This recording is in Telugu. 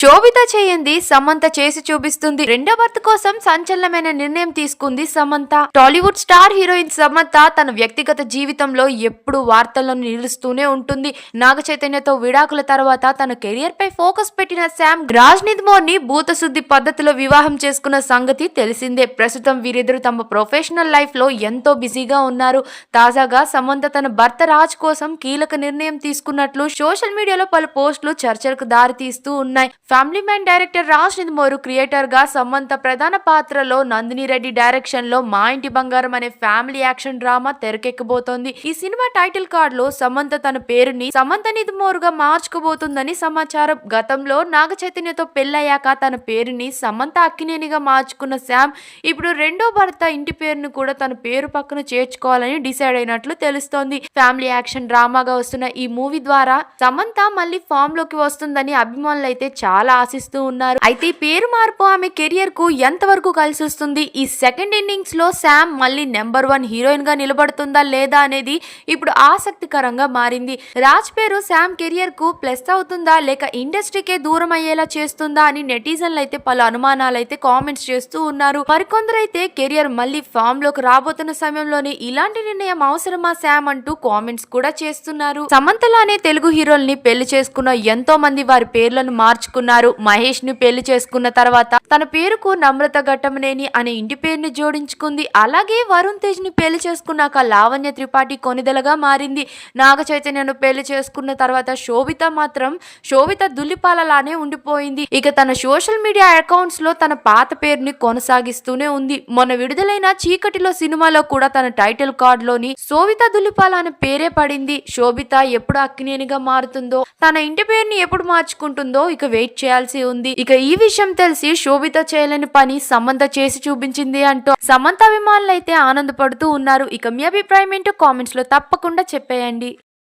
శోభిత చేయంది సమంత చేసి చూపిస్తుంది. రెండో భర్త కోసం సంచలనమైన నిర్ణయం తీసుకుంది సమంత. టాలీవుడ్ స్టార్ హీరోయిన్ సమంత తన వ్యక్తిగత జీవితంలో ఎప్పుడు వార్తల్లో నిలుస్తూనే ఉంటుంది. నాగ చైతన్యతో విడాకుల తర్వాత తన కెరియర్ పై ఫోకస్ పెట్టిన శామ్ రాజ్నిత్ మోర్ ని భూతశుద్ధి పద్ధతిలో వివాహం చేసుకున్న సంగతి తెలిసిందే. ప్రస్తుతం వీరిద్దరు తమ ప్రొఫెషనల్ లైఫ్ లో ఎంతో బిజీగా ఉన్నారు. తాజాగా సమంత తన భర్త రాజ్ కోసం కీలక నిర్ణయం తీసుకున్నట్లు సోషల్ మీడియాలో పలు పోస్టులు చర్చలకు దారితీస్తూ ఉన్నాయి. ఫ్యామిలీ మ్యాన్ డైరెక్టర్ రాజ్నిత్ మోర్ క్రియేటర్ గా సమంత ప్రధాన పాత్రలో నందిని రెడ్డి డైరెక్షన్ లో మా ఇంటి బంగారం అనే ఫ్యామిలీ యాక్షన్ డ్రామా తెరకెక్కబోతోంది. ఈ సినిమా టైటిల్ కార్డ్ లో సమంత తన పేరుని సమంతనిత్ మోర్ గా మార్చుకోబోతుందని సమాచారం. గతంలో నాగ చైతన్యతో పెళ్ళయ్యాక తన పేరుని సమంత అక్కినేనిగా మార్చుకున్న శామ్ ఇప్పుడు రెండో భర్త ఇంటి పేరును కూడా తన పేరు పక్కన చేర్చుకోవాలని డిసైడ్ అయినట్లు తెలుస్తోంది. ఫ్యామిలీ యాక్షన్ డ్రామాగా వస్తున్న ఈ మూవీ ద్వారా సమంత మళ్ళీ ఫామ్ లోకి వస్తుందని అభిమానులు అయితే చాలా ఆశిస్తూ ఉన్నారు. అయితే ఈ పేరు మార్పు ఆమె కెరియర్ కు ఎంతవరకు కలిసి వస్తుంది, ఈ సెకండ్ ఇన్నింగ్స్ లో శామ్ మళ్ళీ నెంబర్ 1 హీరోయిన్ గా నిలబడుతుందా లేదా అనేది ఇప్పుడు ఆసక్తికరంగా మారింది. రాజ్ పేరు శామ్ కెరియర్ కు ప్లస్ అవుతుందా లేక ఇండస్ట్రీకే దూరం అయ్యేలా చేస్తుందా అని నెటిజన్లు అయితే పలు అనుమానాలు అయితే కామెంట్స్ చేస్తూ ఉన్నారు. మరికొందరు అయితే కెరియర్ మళ్ళీ ఫామ్ లోకి రాబోతున్న సమయంలోనే ఇలాంటి నిర్ణయం అవసరమా శామ్ అంటూ కామెంట్స్ కూడా చేస్తున్నారు. సమంతలానే తెలుగు హీరోల్ని పెళ్లి చేసుకున్న ఎంతో మంది వారి పేర్లను మార్చుకున్నారు. మహేష్ ని పెళ్లి చేసుకున్న తర్వాత తన పేరుకు నమ్రత ఘట్టమనేని అనే ఇంటి పేరుని జోడించుకుంది. అలాగే వరుణ్ తేజ్ ని పెళ్లి చేసుకున్నాక లావణ్య త్రిపాఠి కొనిదెలగా మారింది. నాగ చైతన్యను పెళ్లి చేసుకున్న తర్వాత శోభిత మాత్రం శోభిత దుల్లిపాలలానే ఉండిపోయింది. ఇక తన సోషల్ మీడియా అకౌంట్స్ లో తన పాత పేరుని కొనసాగిస్తూనే ఉంది. మొన్న విడుదలైన చీకటిలో సినిమాలో కూడా తన టైటిల్ కార్డ్ లోని శోభిత దుల్లిపాల అనే పేరే పడింది. శోభిత ఎప్పుడు అక్కినేనిగా మారుతుందో, తన ఇంటి పేరుని ఎప్పుడు మార్చుకుంటుందో ఇక వెయిట్ చేయాల్సి ఉంది. ఇక ఈ విషయం తెలిసి శోభిత చేయలేని పని సమంత చేసి చూపించింది అంటూ సమంత అభిమానులు అయితే ఆనందపడుతూ ఉన్నారు. ఇక మీ అభిప్రాయం ఏంటో కామెంట్స్ లో తప్పకుండా చెప్పేయండి.